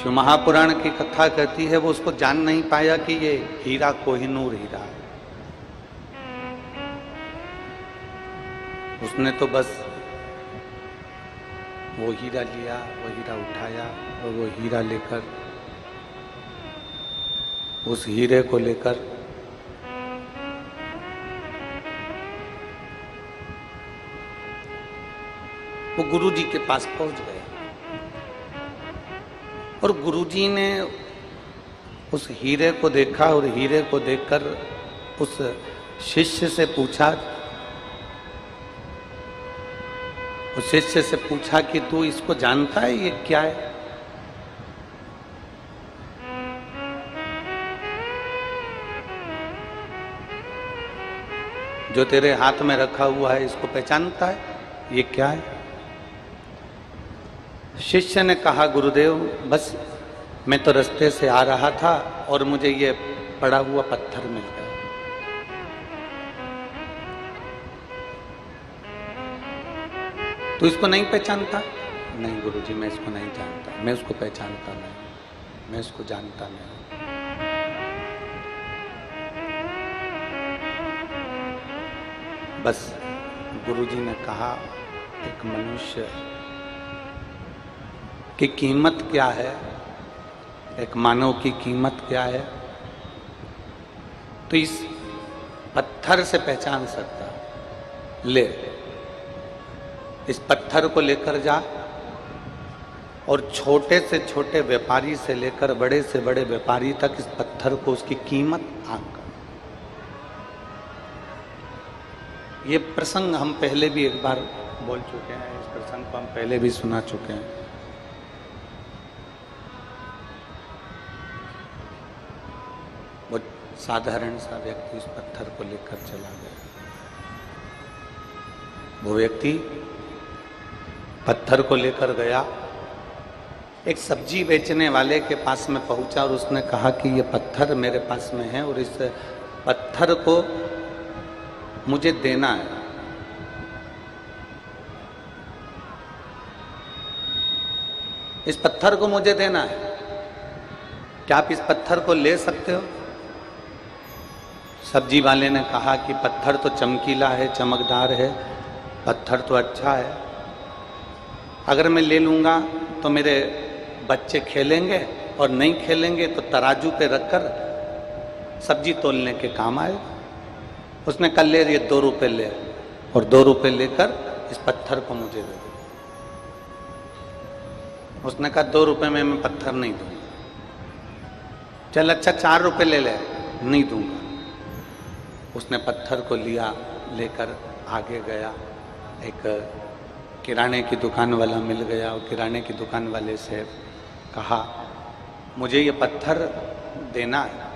शिव महापुराण की कथा कहती है वो उसको जान नहीं पाया कि ये हीरा कोहिनूर हीरा है। उसने तो बस वो हीरा लिया, वो हीरा उठाया और वो हीरा लेकर, उस हीरे को लेकर वो गुरुजी के पास पहुंच गए और गुरुजी ने उस हीरे को देखा और हीरे को देखकर उस शिष्य से पूछा, उस शिष्य से पूछा कि तू इसको जानता है, ये क्या है? जो तेरे हाथ में रखा हुआ है इसको पहचानता है, ये क्या है? शिष्य ने कहा, गुरुदेव बस मैं तो रास्ते से आ रहा था और मुझे ये पड़ा हुआ पत्थर मिल गया। तो इसको नहीं पहचानता? नहीं गुरुजी, मैं इसको नहीं जानता, मैं उसको पहचानता नहीं, मैं इसको जानता नहीं। बस गुरुजी ने कहा, एक मनुष्य की कीमत क्या है, एक मानव की कीमत क्या है, तो इस पत्थर से पहचान सकता। ले, इस पत्थर को लेकर जा और छोटे से छोटे व्यापारी से लेकर बड़े से बड़े व्यापारी तक इस पत्थर को, उसकी कीमत आंक। ये प्रसंग हम पहले भी एक बार बोल चुके हैं, इस प्रसंग को हम पहले भी सुना चुके हैं। वो साधारण सा व्यक्ति उस पत्थर को लेकर चला गया। वो व्यक्ति पत्थर को लेकर गया, एक सब्जी बेचने वाले के पास में पहुंचा और उसने कहा कि ये पत्थर मेरे पास में है और इस पत्थर को मुझे देना है। इस पत्थर को मुझे देना है, क्या आप इस पत्थर को ले सकते हो? सब्जी वाले ने कहा कि पत्थर तो चमकीला है, चमकदार है, पत्थर तो अच्छा है, अगर मैं ले लूँगा तो मेरे बच्चे खेलेंगे और नहीं खेलेंगे तो तराजू पे रखकर सब्जी तोलने के काम आएगा। उसने कल ले, ये 2 रुपये ले, और 2 रुपये लेकर इस पत्थर को मुझे दे दो। उसने कहा 2 रुपये में मैं पत्थर नहीं दूंगा। चल अच्छा 4 रुपये ले ले, नहीं दूंगा। उसने पत्थर को लिया, लेकर आगे गया। एक किराने की दुकान वाला मिल गया और किराने की दुकान वाले से कहा, मुझे ये पत्थर देना है।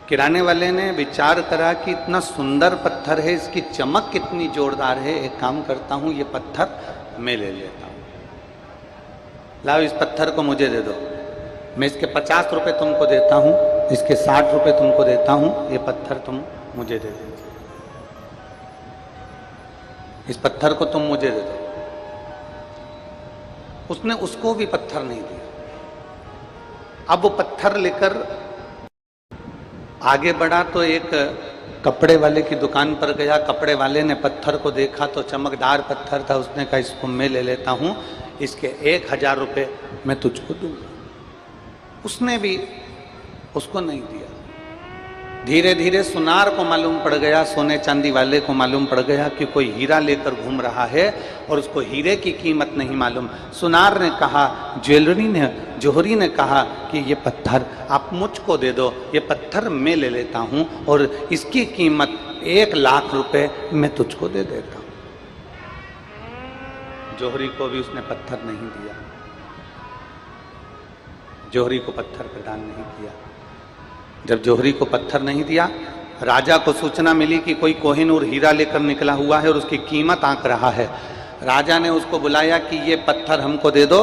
किराने वाले ने विचार करा कि इतना सुंदर पत्थर है, इसकी चमक कितनी जोरदार है, एक काम करता हूँ ये पत्थर मैं ले लेता हूँ। लाओ इस पत्थर को मुझे दे दो, मैं इसके 50 रुपये तुमको देता हूँ, इसके 60 रुपये तुमको देता हूँ, ये पत्थर तुम मुझे दे दो, इस पत्थर को तुम मुझे दे दो। उसने उसको भी पत्थर नहीं दिया। अब वो पत्थर लेकर आगे बढ़ा तो एक कपड़े वाले की दुकान पर गया। कपड़े वाले ने पत्थर को देखा तो चमकदार पत्थर था। उसने कहा इसको मैं ले लेता हूँ, इसके 1000 रुपये मैं तुझको दूंगा। उसने भी उसको नहीं दिया। धीरे धीरे सुनार को मालूम पड़ गया, सोने चांदी वाले को मालूम पड़ गया कि कोई हीरा लेकर घूम रहा है और उसको हीरे की कीमत नहीं मालूम। सुनार ने कहा, जोहरी ने कहा कि ये पत्थर आप मुझको दे दो, ये पत्थर मैं ले लेता हूँ और इसकी कीमत 1 लाख रुपए मैं तुझको दे देता हूँ। जोहरी को भी उसने पत्थर नहीं दिया, जोहरी को पत्थर प्रदान नहीं किया। जब जोहरी को पत्थर नहीं दिया, राजा को सूचना मिली कि कोई कोहिनूर हीरा लेकर निकला हुआ है और उसकी कीमत आंक रहा है। राजा ने उसको बुलाया कि ये पत्थर हमको दे दो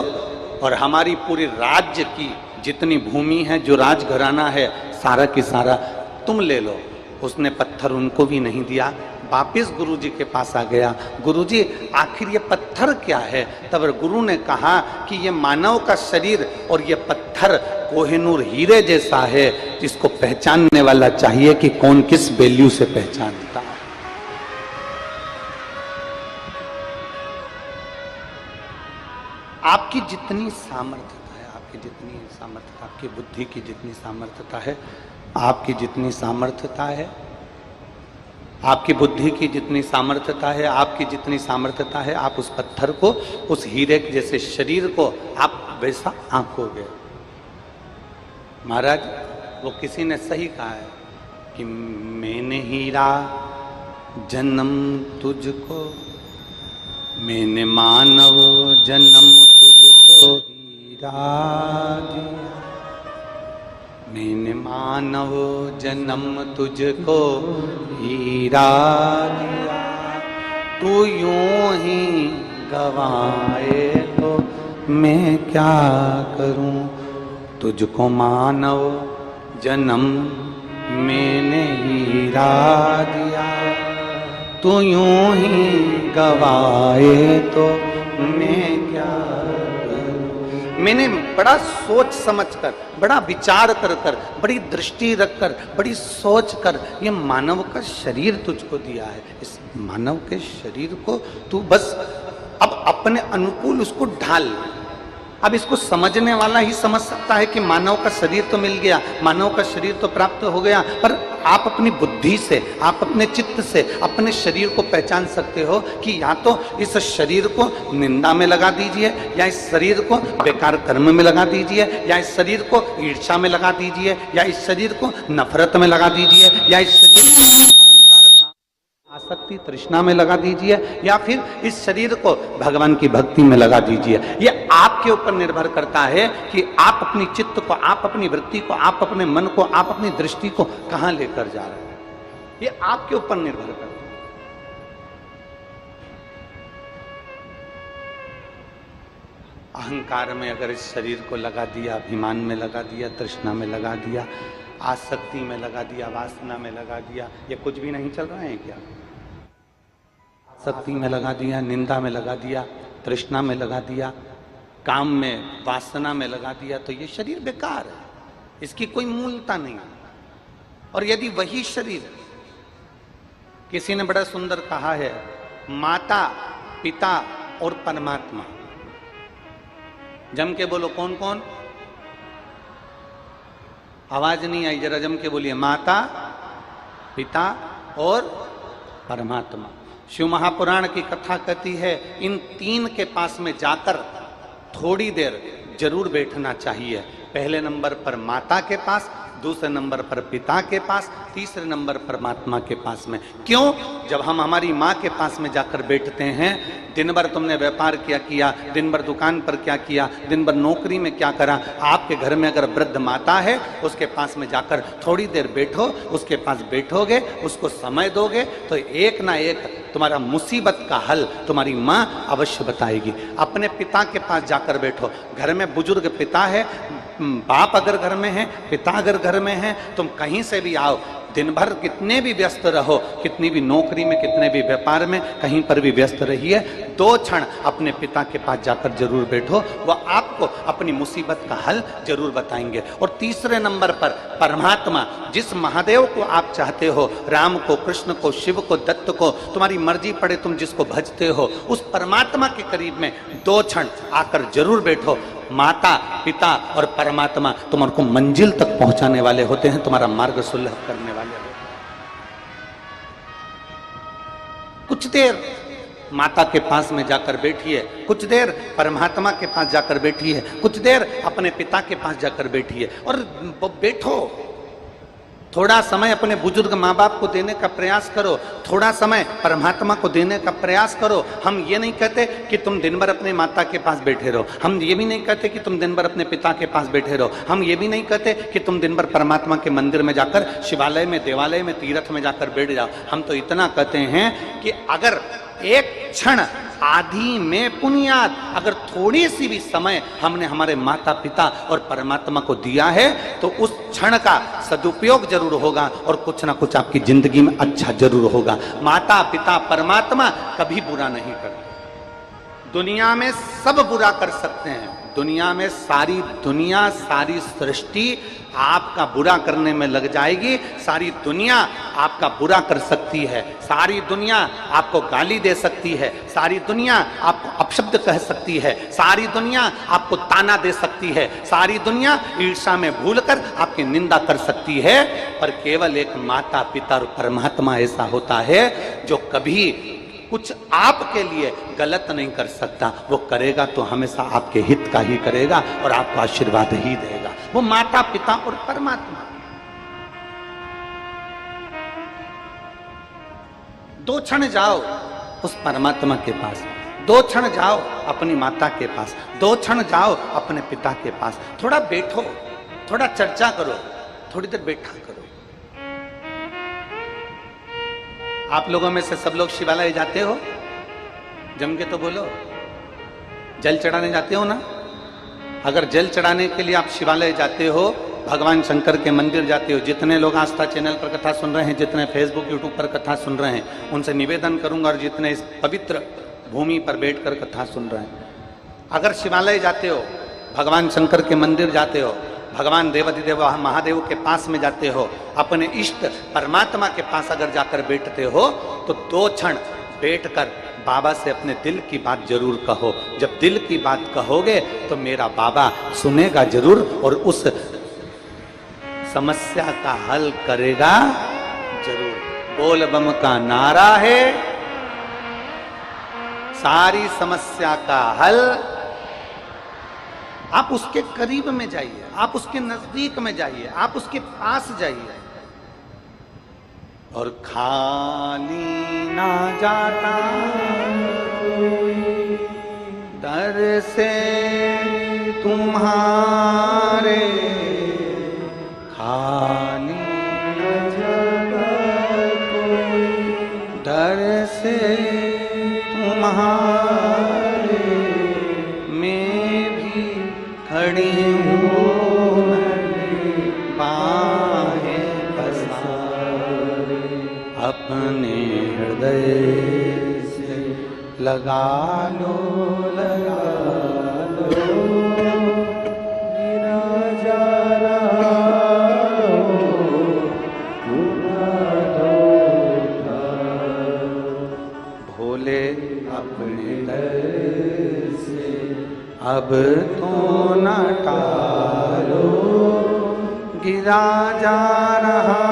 और हमारी पूरी राज्य की जितनी भूमि है, जो राजघराना है, सारा की सारा तुम ले लो। उसने पत्थर उनको भी नहीं दिया, वापिस गुरुजी के पास आ गया, गुरुजी आखिर ये पत्थर क्या है? तब गुरु ने कहा कि ये मानव का शरीर और ये पत्थर कोहिनूर हीरे जैसा है, जिसको पहचानने वाला चाहिए कि कौन किस वैल्यू से पहचानता है। आपकी जितनी सामर्थ्यता है, आपकी जितनी सामर्थ्यता, आपकी बुद्धि की जितनी सामर्थ्यता है, आपकी जितनी सामर्थ्यता है, आपकी बुद्धि की जितनी सामर्थ्यता है, आपकी जितनी सामर्थ्यता है, आप उस पत्थर को, उस हीरे जैसे शरीर को आप वैसा आंकोगे। महाराज, वो किसी ने सही कहा है कि मैंने हीरा जन्म तुझको, मैंने मानव जन्म तुझको हीरा दिया, मैंने मानव जन्म तुझको हीरा दिया, तू यूं ही गवाए तो मैं क्या करूं, तुझको मानव जन्म मैंने हीरा दिया, तू यूं ही गवाए तो मैं क्या करूं। मैंने बड़ा सोच समझकर, बड़ा विचार कर कर, बड़ी दृष्टि रखकर, बड़ी सोच कर ये मानव का शरीर तुझको दिया है। इस मानव के शरीर को तू बस अब अपने अनुकूल उसको ढाल। अब इसको समझने वाला ही समझ सकता है कि मानव का शरीर तो मिल गया, मानव का शरीर तो प्राप्त हो गया, पर आप अपनी बुद्धि से, आप अपने चित्त से अपने शरीर को पहचान सकते हो कि या तो इस शरीर को निंदा में लगा दीजिए, या इस शरीर को बेकार कर्म में लगा दीजिए, या इस शरीर को ईर्ष्या में लगा दीजिए, या इस शरीर को नफरत में लगा दीजिए, या इस शरीर को आसक्ति तृष्णा में लगा दीजिए, या फिर इस शरीर को भगवान की भक्ति में लगा दीजिए। ये आपके ऊपर निर्भर करता है कि आप अपनी चित्त को, आप अपनी वृत्ति को, आप अपने मन को, आप अपनी दृष्टि को कहां लेकर जा रहे हैं। ये आपके ऊपर निर्भर करता है। अहंकार में अगर इस शरीर को लगा दिया, अभिमान में लगा दिया, तृष्णा में लगा दिया, आसक्ति में लगा दिया, वासना में लगा दिया, ये कुछ भी नहीं चल रहा है क्या? आसक्ति में लगा दिया, निंदा में लगा दिया, तृष्णा में लगा दिया, काम में, वासना में लगा दिया, तो ये शरीर बेकार है, इसकी कोई मूलता नहीं। और यदि वही शरीर, किसी ने बड़ा सुंदर कहा है, माता, पिता और परमात्मा, जम के बोलो कौन कौन? आवाज नहीं आई, जरा जम के बोलिए। माता, पिता और परमात्मा। शिव महापुराण की कथा कहती है, इन तीन के पास में जाकर थोड़ी देर जरूर बैठना चाहिए। पहले नंबर पर माता के पास, दूसरे नंबर पर पिता के पास, तीसरे नंबर परमात्मा के पास में। क्यों? जब हम हमारी माँ के पास में जाकर बैठते हैं, दिन भर तुमने व्यापार क्या किया, दिन भर दुकान पर क्या किया, दिन भर नौकरी में क्या करा, आपके घर में अगर वृद्ध माता है, उसके पास में जाकर थोड़ी देर बैठो, उसके पास बैठोगे, उसको समय दोगे, तो एक ना एक तुम्हारा मुसीबत का हल तुम्हारी माँ अवश्य बताएगी। अपने पिता के पास जाकर बैठो। घर में बुजुर्ग पिता है, बाप अगर घर में है, पिता अगर घर में है, तुम कहीं से भी आओ, दिन भर कितने भी व्यस्त रहो, कितनी भी नौकरी में, कितने भी व्यापार में, कहीं पर भी व्यस्त रहिए, 2 क्षण अपने पिता के पास जाकर जरूर बैठो, वह आपको अपनी मुसीबत का हल जरूर बताएंगे। और तीसरे नंबर पर परमात्मा, जिस महादेव को आप चाहते हो, राम को, कृष्ण को, शिव को, दत्त को, तुम्हारी मर्जी पड़े तुम जिसको भजते हो, उस परमात्मा के करीब में 2 क्षण आकर जरूर बैठो। माता, पिता और परमात्मा तुम्हारे को मंजिल तक पहुंचाने वाले होते हैं, तुम्हारा मार्ग सुलभ करने वाले होते हैं। कुछ देर माता के पास में जाकर बैठिए, कुछ देर परमात्मा के पास जाकर बैठिए, कुछ देर अपने पिता के पास जाकर बैठिए, और बैठो। थोड़ा समय अपने बुजुर्ग माँ बाप को देने का प्रयास करो, थोड़ा समय परमात्मा को देने का प्रयास करो। हम ये नहीं कहते कि तुम दिन भर अपने माता के पास बैठे रहो, हम ये भी नहीं कहते कि तुम दिन भर अपने पिता के पास बैठे रहो, हम ये भी नहीं कहते कि तुम दिन भर परमात्मा के मंदिर में जाकर, शिवालय में, देवालय में, तीर्थ में जाकर बैठ जाओ। हम तो इतना कहते हैं कि अगर एक क्षण आदि में पुण्यात, अगर थोड़ी सी भी समय हमने हमारे माता पिता और परमात्मा को दिया है तो उस क्षण का सदुपयोग जरूर होगा और कुछ ना कुछ आपकी जिंदगी में अच्छा जरूर होगा। माता पिता परमात्मा कभी बुरा नहीं करते। दुनिया में सब बुरा कर सकते हैं, दुनिया में सारी दुनिया सारी सृष्टि आपका बुरा करने में लग जाएगी, सारी दुनिया आपका बुरा कर सकती है, सारी दुनिया आपको गाली दे सकती है, सारी दुनिया आपको अपशब्द कह सकती है, सारी दुनिया आपको ताना दे सकती है, सारी दुनिया ईर्ष्या में भूलकर आपकी निंदा कर सकती है, पर केवल एक माता पिता और परमात्मा ऐसा होता है जो कभी कुछ आपके लिए गलत नहीं कर सकता। वो करेगा तो हमेशा आपके हित का ही करेगा और आपको आशीर्वाद ही देगा, वो माता पिता और परमात्मा। दो क्षण जाओ उस परमात्मा के पास, दो क्षण जाओ अपनी माता के पास, दो क्षण जाओ अपने पिता के पास, थोड़ा बैठो, थोड़ा चर्चा करो, थोड़ी देर बैठा करो। आप लोगों में से सब लोग शिवालय जाते हो? जम के तो बोलो। जल चढ़ाने जाते हो ना? अगर जल चढ़ाने के लिए आप शिवालय जाते हो, भगवान शंकर के मंदिर जाते हो, जितने लोग आस्था चैनल पर कथा सुन रहे हैं, जितने फेसबुक यूट्यूब पर कथा सुन रहे हैं, उनसे निवेदन करूंगा, और जितने इस पवित्र भूमि पर बैठकर कथा सुन रहे हैं, अगर शिवालय जाते हो, भगवान शंकर के मंदिर जाते हो, भगवान देवाधिदेव महादेव के पास में जाते हो, अपने इष्ट परमात्मा के पास अगर जाकर बैठते हो, तो दो क्षण बैठकर बाबा से अपने दिल की बात जरूर कहो। जब दिल की बात कहोगे तो मेरा बाबा सुनेगा जरूर और उस समस्या का हल करेगा जरूर। बोल बम का नारा है, सारी समस्या का हल। आप उसके करीब में जाइए, आप उसके नजदीक में जाइए, आप उसके पास जाइए। और खाली ना जाता कोई दर से तुम्हारे, खाली ना जाता कोई दर से तुम्हारे, मैं भी खड़ी हूँ बाहें पसारे, अपने हृदय से लगा लो, लगा लो, गिरा जा रहा भोले अपने दर से अब तो न टालो, गिरा जा रहा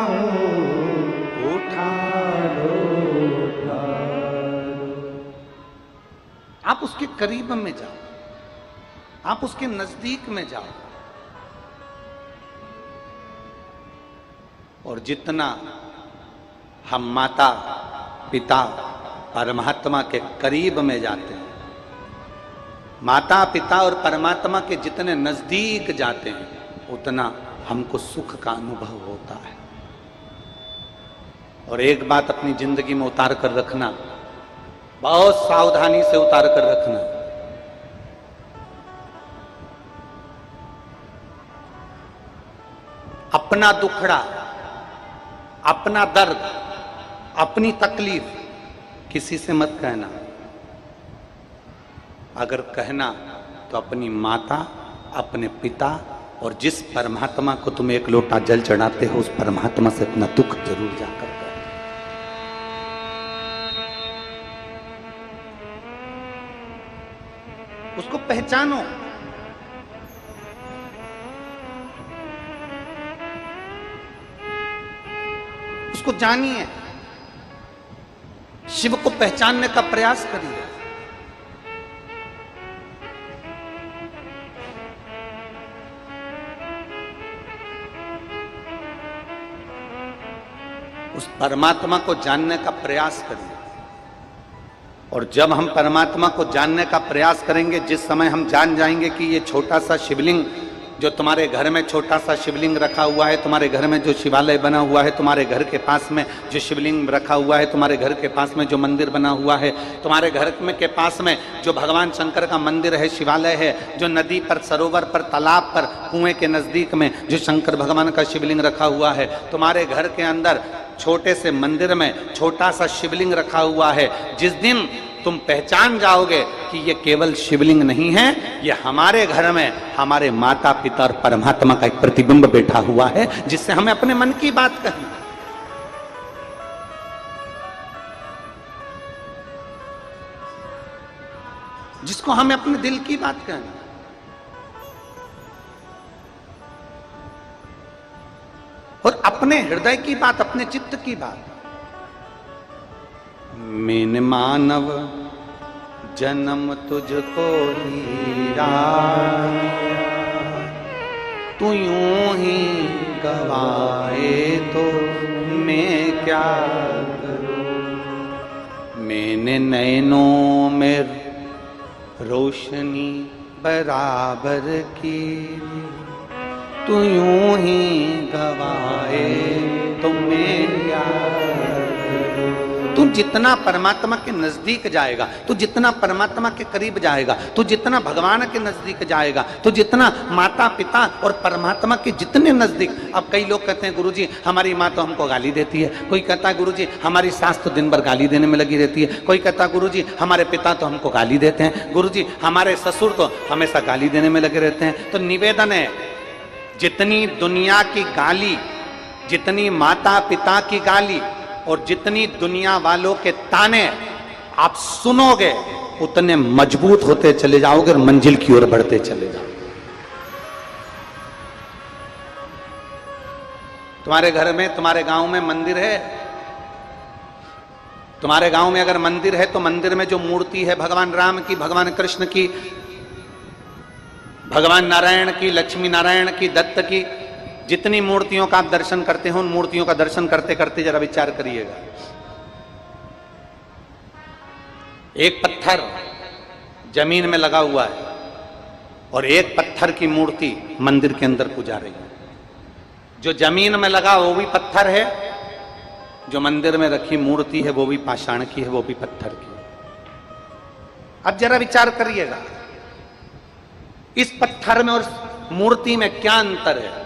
हूँ, उठा लो, उठा लो। आप उसके करीब में जाओ, आप उसके नजदीक में जाओ, और जितना हम माता पिता परमात्मा के करीब में जाते हैं, माता पिता और परमात्मा के जितने नजदीक जाते हैं, उतना हमको सुख का अनुभव होता है। और एक बात अपनी जिंदगी में उतार कर रखना, बहुत सावधानी से उतार कर रखना, अपना दुखड़ा, अपना दर्द, अपनी तकलीफ किसी से मत कहना। अगर कहना तो अपनी माता, अपने पिता और जिस परमात्मा को तुम एक लोटा जल चढ़ाते हो, उस परमात्मा से अपना दुख जरूर जाकर कहो। उसको पहचानो, उसको जानिए, शिव को पहचानने का प्रयास करिए। उस परमात्मा को जानने का प्रयास करिए। और जब हम परमात्मा को जानने का प्रयास करेंगे, जिस समय हम जान जाएंगे कि ये छोटा सा शिवलिंग जो तुम्हारे घर में छोटा सा शिवलिंग रखा हुआ है, तुम्हारे घर में जो शिवालय बना हुआ है, तुम्हारे घर के पास में जो शिवलिंग रखा हुआ है, तुम्हारे घर के पास में जो मंदिर बना हुआ है, तुम्हारे घर में के पास में जो भगवान शंकर का मंदिर है, शिवालय है, जो नदी पर, सरोवर पर, तालाब पर, कुएं के नजदीक में जो शंकर भगवान का शिवलिंग रखा हुआ है, तुम्हारे घर के अंदर छोटे से मंदिर में छोटा सा शिवलिंग रखा हुआ है, जिस दिन तुम पहचान जाओगे कि ये केवल शिवलिंग नहीं है, ये हमारे घर में हमारे माता पिता और परमात्मा का एक प्रतिबिंब बैठा हुआ है, जिससे हमें अपने मन की बात कहनी, जिसको हमें अपने दिल की बात कहनी। और अपने हृदय की बात, अपने चित्त की बात। मैंने मानव जन्म तुझको हीरा, तू यूं ही गवाए तो मैं क्या करूं। मैंने नैनों में रोशनी बराबर की, तू यूं ही गवाए तो मैं क्या करूं। तू जितना परमात्मा के नजदीक जाएगा, तू जितना परमात्मा के करीब जाएगा, तू जितना भगवान के नजदीक जाएगा, तू जितना माता पिता और परमात्मा के जितने नजदीक। अब कई लोग कहते हैं गुरुजी हमारी माँ तो हमको गाली देती है, कोई कहता है गुरुजी हमारी सास तो दिन भर गाली देने में लगी रहती है, कोई कहता है गुरुजी हमारे पिता तो हमको गाली देते हैं, गुरुजी हमारे ससुर तो हमेशा गाली देने में लगे रहते हैं। तो निवेदन है, जितनी दुनिया की गाली, जितनी माता पिता की गाली और जितनी दुनिया वालों के ताने आप सुनोगे, उतने मजबूत होते चले जाओगे और मंजिल की ओर बढ़ते चले जाओगे। तुम्हारे घर में, तुम्हारे गांव में मंदिर है, तुम्हारे गांव में अगर मंदिर है तो मंदिर में जो मूर्ति है भगवान राम की, भगवान कृष्ण की, भगवान नारायण की, लक्ष्मी नारायण की, दत्त की, जितनी मूर्तियों का आप दर्शन करते हो, उन मूर्तियों का दर्शन करते करते जरा विचार करिएगा। एक पत्थर जमीन में लगा हुआ है और एक पत्थर की मूर्ति मंदिर के अंदर पूजा रही है। जो जमीन में लगा वो भी पत्थर है, जो मंदिर में रखी मूर्ति है वो भी पाषाण की है, वो भी पत्थर की है। अब जरा विचार करिएगा, इस पत्थर में और मूर्ति में क्या अंतर है।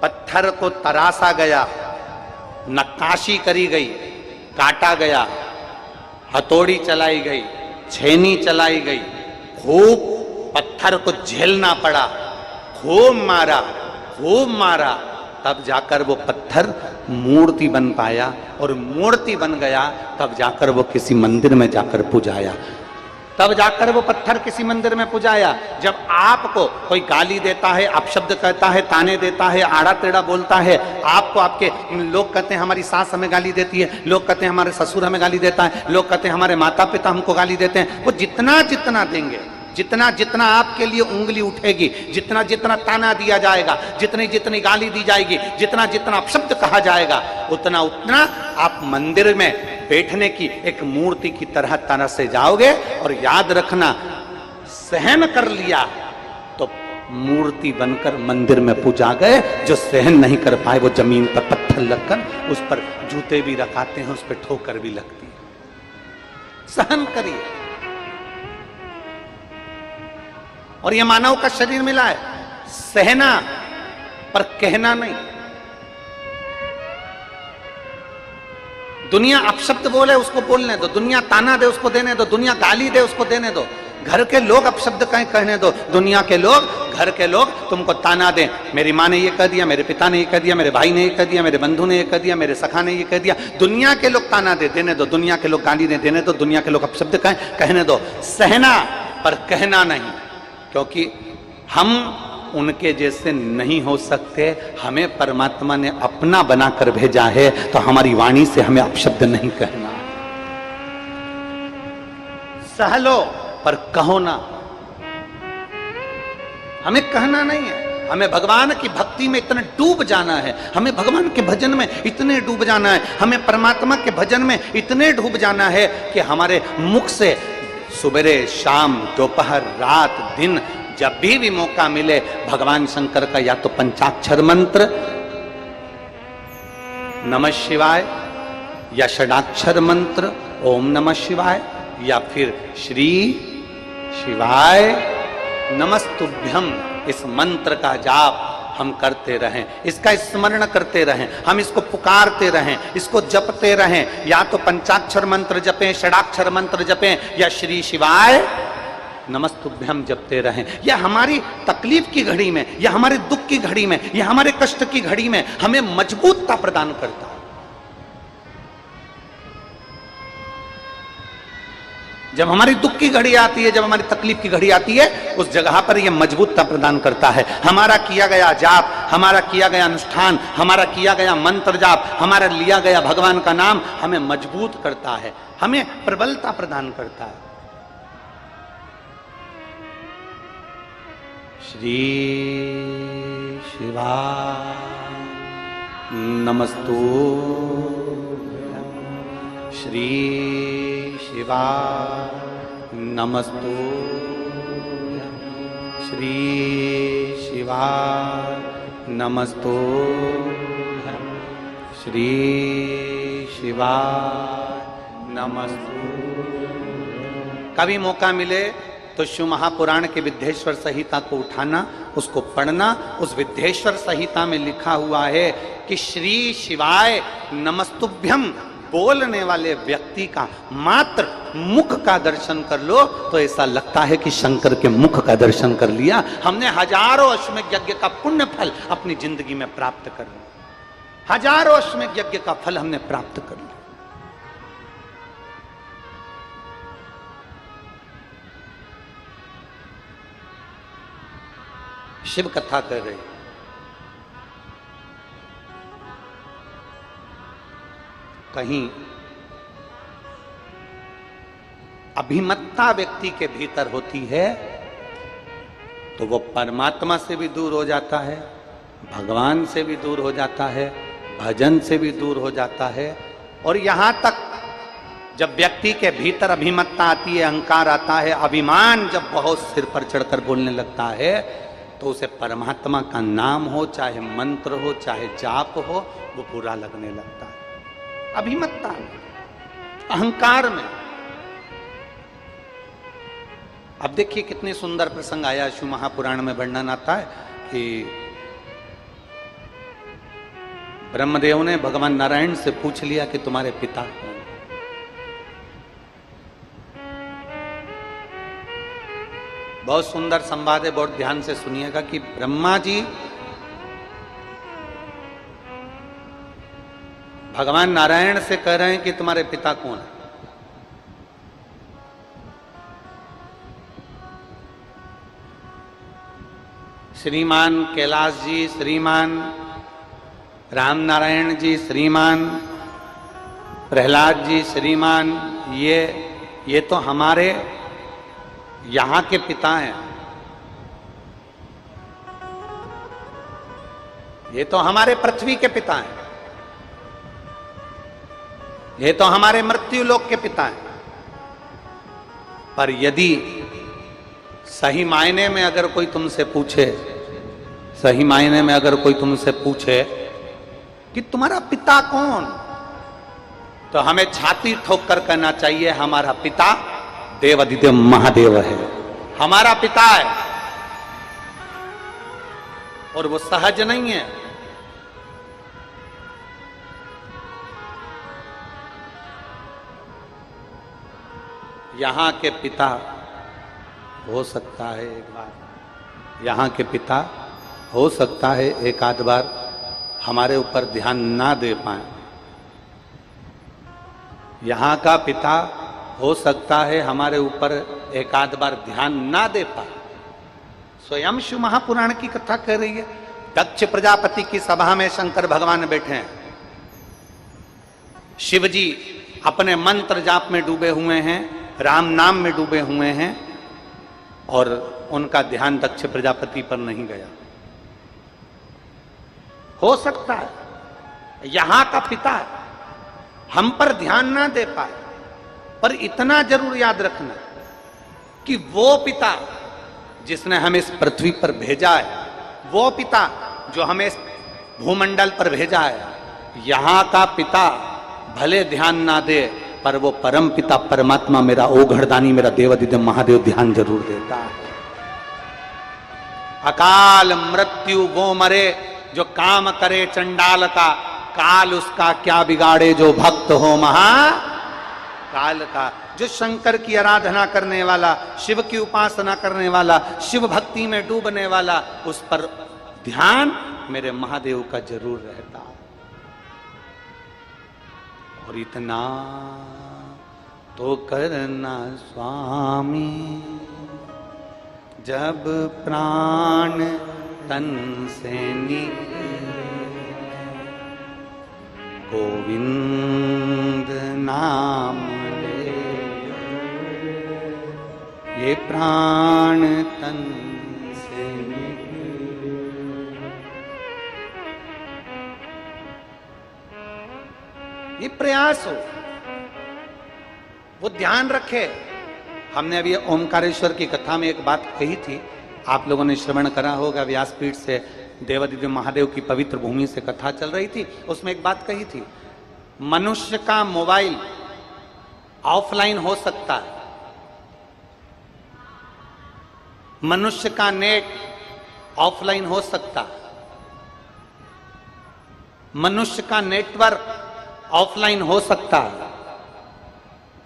पत्थर को तराशा गया, नक्काशी करी गई, काटा गया, हथौड़ी चलाई गई, छेनी चलाई गई, खूब पत्थर को झेलना पड़ा, खूब मारा, तब जाकर वो पत्थर मूर्ति बन पाया, और मूर्ति बन गया तब जाकर वो किसी मंदिर में जाकर पूजाया, तब जाकर वो पत्थर किसी मंदिर में पूजाया। जब आपको कोई गाली देता है, अपशब्द कहता है, ताने देता है, आड़ा टेढ़ा बोलता है, आपको आपके लोग कहते हैं हमारी सास हमें गाली देती है, लोग कहते हैं हमारे ससुर हमें गाली देता है, लोग कहते हैं हमारे माता पिता हमको गाली देते हैं, वो जितना जितना देंगे, जितना जितना आपके लिए उंगली उठेगी, जितना जितना ताना दिया जाएगा, जितनी जितनी गाली दी जाएगी, जितना जितना अपशब्द कहा जाएगा, उतना उतना आप मंदिर में बैठने की एक मूर्ति की तरह से जाओगे। और याद रखना, सहन कर लिया तो मूर्ति बनकर मंदिर में पूजा गए, जो सहन नहीं कर पाए वो जमीन पर पत्थर लगकर उस पर जूते भी रखाते हैं, उस पर ठोकर भी लगती है। सहन करिए। और ये मानव का शरीर मिला है, सहना पर कहना नहीं। दुनिया अपशब्द बोले उसको बोलने दो, दुनिया ताना दे उसको देने दो, दुनिया गाली दे उसको देने दो, घर के लोग अपशब्द कहीं कहने दो, दुनिया के लोग, घर के लोग तुमको ताना दें, मेरी माँ ने ये कह दिया, मेरे पिता ने ये कह दिया, मेरे भाई ने ये कह दिया, मेरे बंधु ने ये कह दिया, मेरे सखा ने ये कह दिया, दुनिया के लोग ताना दे, देने दो, दुनिया के लोग गाली दे, देने दो, दुनिया के लोग अपशब्द कहें, कहने दो। सहना पर कहना नहीं, क्योंकि हम उनके जैसे नहीं हो सकते। हमें परमात्मा ने अपना बनाकर भेजा है, तो हमारी वाणी से हमें अपशब्द नहीं कहना। सह लो पर कहो ना, हमें कहना नहीं है। हमें भगवान की भक्ति में इतने डूब जाना है, हमें भगवान के भजन में इतने डूब जाना है, हमें परमात्मा के भजन में इतने डूब जाना है कि हमारे मुख से सुबह शाम दोपहर रात दिन जब भी मौका मिले भगवान शंकर का या तो पंचाक्षर मंत्र नमः शिवाय, या षडाक्षर मंत्र ओम नमः शिवाय, या फिर श्री शिवाय नमस्तुभ्यम, इस मंत्र का जाप हम करते रहें, इसका स्मरण करते रहें, हम इसको पुकारते रहें, इसको जपते रहें। या तो पंचाक्षर मंत्र जपें, षडाक्षर मंत्र जपें, या श्री शिवाय नमस्तुभ्यम जपते रहें। यह हमारी तकलीफ की घड़ी में, या हमारे दुख की घड़ी में, या हमारे कष्ट की घड़ी में हमें मजबूतता प्रदान करता है। जब हमारी दुख की घड़ी आती है, जब हमारी तकलीफ की घड़ी आती है, उस जगह पर यह मजबूतता प्रदान करता है। हमारा किया गया जाप, हमारा किया गया अनुष्ठान, हमारा किया गया मंत्र जाप, हमारा लिया गया भगवान का नाम हमें मजबूत करता है, हमें प्रबलता प्रदान करता है। श्री शिवाय नमस्तु, श्री शिवाय नमस्तु, श्री शिवाय नमस्तु, श्री शिवाय नमस्तु। कभी मौका मिले तो शिव महापुराण के विद्येश्वर संहिता को उठाना, उसको पढ़ना। उस विद्येश्वर संहिता में लिखा हुआ है कि श्री शिवाय नमस्तुभ्यम बोलने वाले व्यक्ति का मात्र मुख का दर्शन कर लो तो ऐसा लगता है कि शंकर के मुख का दर्शन कर लिया। हमने हजारों अश्वमेध यज्ञ का पुण्य फल अपनी जिंदगी में प्राप्त कर लिया, हजारों अश्वमेध यज्ञ का फल हमने प्राप्त कर लिया। शिव कथा कर रहे, कहीं अभिमत्ता व्यक्ति के भीतर होती है तो वो परमात्मा से भी दूर हो जाता है, भगवान से भी दूर हो जाता है, भजन से भी दूर हो जाता है। और यहां तक जब व्यक्ति के भीतर अभिमत्ता आती है, अहंकार आता है, अभिमान जब बहुत सिर पर चढ़कर बोलने लगता है, तो उसे परमात्मा का नाम हो, चाहे मंत्र हो, चाहे जाप हो, वो बुरा लगने लगता है। अभिमत्ता में, अहंकार में। अब देखिए कितनी सुंदर प्रसंग आया, शिव महापुराण में वर्णन आता है कि ब्रह्मदेव ने भगवान नारायण से पूछ लिया कि तुम्हारे पिता कौन? बहुत सुंदर संवाद है, बहुत ध्यान से सुनिएगा कि ब्रह्मा जी भगवान नारायण से कह रहे हैं कि तुम्हारे पिता कौन है? श्रीमान कैलाश जी, श्रीमान राम नारायण जी, श्रीमान प्रहलाद जी, श्रीमान ये तो हमारे यहां के पिता हैं, ये तो हमारे पृथ्वी के पिता हैं, ये तो हमारे मृत्यु लोक के पिता हैं। पर यदि सही मायने में अगर कोई तुमसे पूछे, सही मायने में अगर कोई तुमसे पूछे कि तुम्हारा पिता कौन, तो हमें छाती ठोक कर कहना चाहिए हमारा पिता देवाधिदेव महादेव है, हमारा पिता है। और वो सहज नहीं है। यहां के पिता हो सकता है एक बार, यहां के पिता हो सकता है एक आध बार हमारे ऊपर ध्यान ना दे पाए। यहां का पिता हो सकता है हमारे ऊपर एक आध बार ध्यान ना दे पाए। स्वयं शिव महापुराण की कथा कह रही है। दक्ष प्रजापति की सभा में शंकर भगवान बैठे हैं, शिव जी अपने मंत्र जाप में डूबे हुए हैं, राम नाम में डूबे हुए हैं, और उनका ध्यान दक्ष प्रजापति पर नहीं गया। हो सकता है यहां का पिता हम पर ध्यान ना दे पाए, पर इतना जरूर याद रखना कि वो पिता जिसने हमें इस पृथ्वी पर भेजा है, वो पिता जो हमें इस भूमंडल पर भेजा है, यहां का पिता भले ध्यान ना दे, पर वो परम पिता परमात्मा मेरा ओघड़दानी मेरा देवादिदेव महादेव ध्यान जरूर देता है। अकाल मृत्यु वो मरे जो काम करे चंडाल का, काल उसका क्या बिगाड़े जो भक्त हो महा काल का। जो शंकर की आराधना करने वाला, शिव की उपासना करने वाला, शिव भक्ति में डूबने वाला, उस पर ध्यान मेरे महादेव का जरूर रहता। और इतना तो करना स्वामी, जब प्राण तन से निकले, गोविंद नाम ले, ये प्राण तन से निकले। ये प्रयास हो, वो ध्यान रखे। हमने अभी ओमकारेश्वर की कथा में एक बात कही थी, आप लोगों ने श्रवण करा होगा, व्यासपीठ से देवादिदेव महादेव की पवित्र भूमि से कथा चल रही थी। उसमें एक बात कही थी, मनुष्य का मोबाइल ऑफलाइन हो सकता है, मनुष्य का नेट ऑफलाइन हो सकता है, मनुष्य का नेटवर्क ऑफलाइन हो सकता है,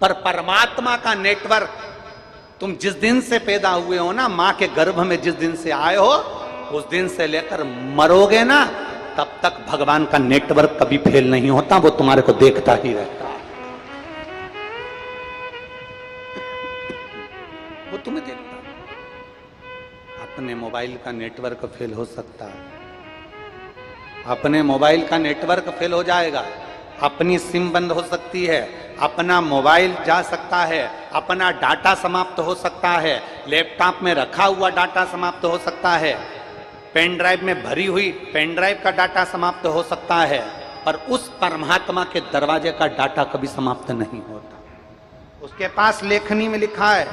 पर परमात्मा का नेटवर्क, तुम जिस दिन से पैदा हुए हो ना, मां के गर्भ में जिस दिन से आए हो, उस दिन से लेकर मरोगे ना, तब तक भगवान का नेटवर्क कभी फेल नहीं होता, वो तुम्हारे को देखता ही रहता है, वो तुम्हें देखता है। अपने मोबाइल का नेटवर्क फेल हो सकता है, अपने मोबाइल का नेटवर्क फेल हो जाएगा, अपनी सिम बंद हो सकती है, अपना मोबाइल जा सकता है, अपना डाटा समाप्त हो सकता है, लैपटॉप में रखा हुआ डाटा समाप्त हो सकता है, पेन ड्राइव में भरी हुई पेन ड्राइव का डाटा समाप्त हो सकता है, पर उस परमात्मा के दरवाजे का डाटा कभी समाप्त नहीं होता। उसके पास लेखनी में लिखा है,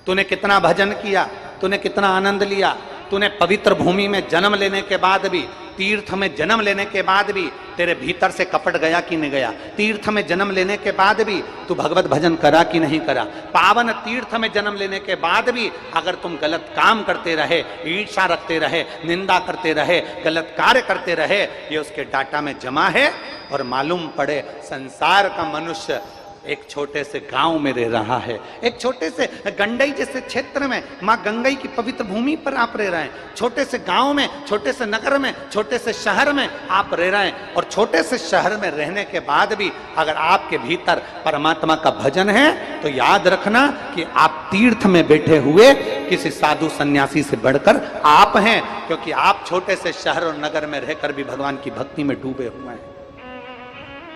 तूने कितना भजन किया, तूने कितना आनंद लिया, तूने पवित्र भूमि में जन्म लेने के बाद भी, तीर्थ में जन्म लेने के बाद भी तेरे भीतर से कपट गया कि नहीं गया, तीर्थ में जन्म लेने के बाद भी तू भगवत भजन करा कि नहीं करा, पावन तीर्थ में जन्म लेने के बाद भी अगर तुम गलत काम करते रहे, ईर्ष्या रखते रहे, निंदा करते रहे, गलत कार्य करते रहे, ये उसके डाटा में जमा है। और मालूम पड़े संसार का मनुष्य एक छोटे से गांव में रह रहा है, एक छोटे से गंडई जैसे क्षेत्र में, मां गंगई की पवित्र भूमि पर आप रह रहे हैं, छोटे से गांव में, छोटे से नगर में, छोटे से शहर में आप रह रहे हैं। और छोटे से शहर में रहने के बाद भी अगर आपके भीतर परमात्मा का भजन है, तो याद रखना कि आप तीर्थ में बैठे हुए किसी साधु सन्यासी से बढ़कर आप हैं, क्योंकि आप छोटे से शहर और नगर में रहकर भी भगवान की भक्ति में डूबे हुए हैं।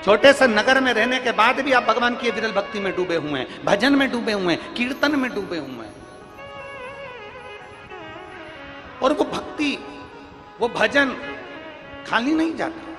छोटे से नगर में रहने के बाद भी आप भगवान की विरल भक्ति में डूबे हुए हैं, भजन में डूबे हुए हैं, कीर्तन में डूबे हुए हैं। और वो भक्ति, वो भजन खाली नहीं जाता।